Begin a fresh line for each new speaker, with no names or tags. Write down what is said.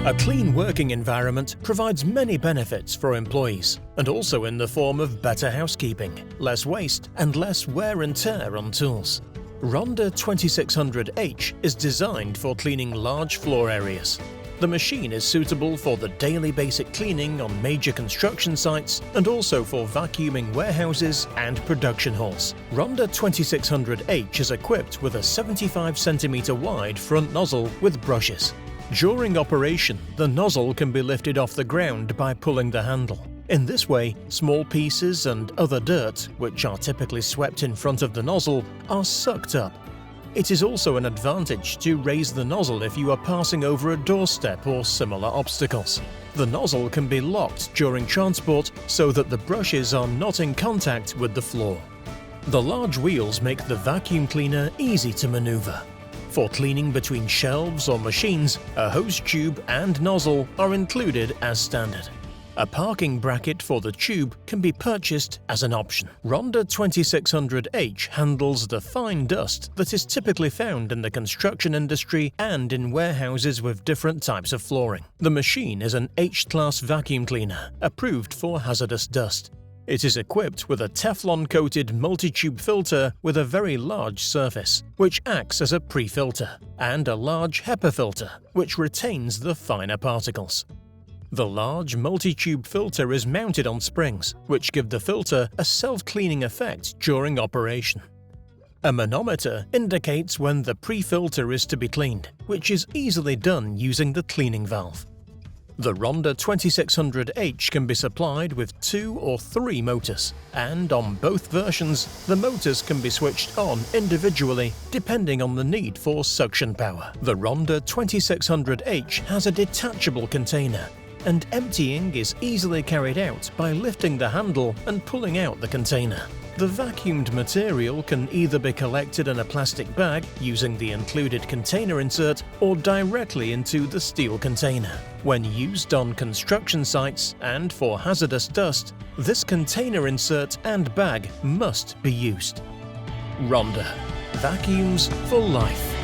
A clean working environment provides many benefits for employees, and also in the form of better housekeeping, less waste, and less wear and tear on tools. Ronda 2600H is designed for cleaning large floor areas. The machine is suitable for the daily basic cleaning on major construction sites and also for vacuuming warehouses and production halls. Ronda 2600H is equipped with a 75 cm wide front nozzle with brushes. During operation, the nozzle can be lifted off the ground by pulling the handle. In this way, small pieces and other dirt, which are typically swept in front of the nozzle, are sucked up. It is also an advantage to raise the nozzle if you are passing over a doorstep or similar obstacles. The nozzle can be locked during transport so that the brushes are not in contact with the floor. The large wheels make the vacuum cleaner easy to maneuver. For cleaning between shelves or machines, a hose tube and nozzle are included as standard. A parking bracket for the tube can be purchased as an option. Ronda 2600H handles the fine dust that is typically found in the construction industry and in warehouses with different types of flooring. The machine is an H-class vacuum cleaner, approved for hazardous dust. It is equipped with a Teflon-coated multi-tube filter with a very large surface, which acts as a pre-filter, and a large HEPA filter, which retains the finer particles. The large multi-tube filter is mounted on springs, which give the filter a self-cleaning effect during operation. A manometer indicates when the pre-filter is to be cleaned, which is easily done using the cleaning valve. The Ronda 2600H can be supplied with 2 or 3 motors, and on both versions, the motors can be switched on individually depending on the need for suction power. The Ronda 2600H has a detachable container, and emptying is easily carried out by lifting the handle and pulling out the container. The vacuumed material can either be collected in a plastic bag using the included container insert or directly into the steel container. When used on construction sites and for hazardous dust, this container insert and bag must be used. Ronda. Vacuums for life.